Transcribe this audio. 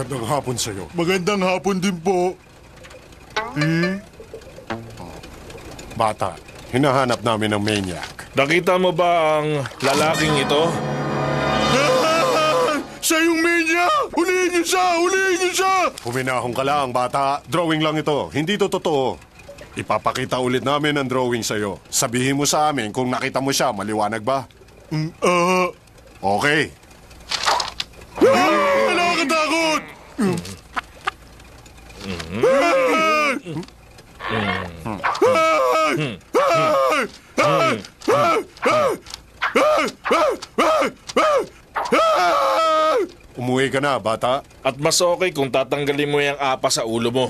Magandang hapon sa'yo. Magandang hapon din po. Bata, hinahanap namin ng maniac. Nakita mo ba ang lalaking ito? Siya yung menya! Ulihin niyo siya! Ulihin niyo siya! Huminahon ka lang, bata. Drawing lang ito. Hindi to totoo. Ipapakita ulit namin ang drawing sa'yo. Sabihin mo sa amin kung nakita mo siya. Maliwanag ba? Okay. Nakakatakot! Umuwi ka na, bata. At mas okay kung tatanggalin mo yung apa sa ulo mo.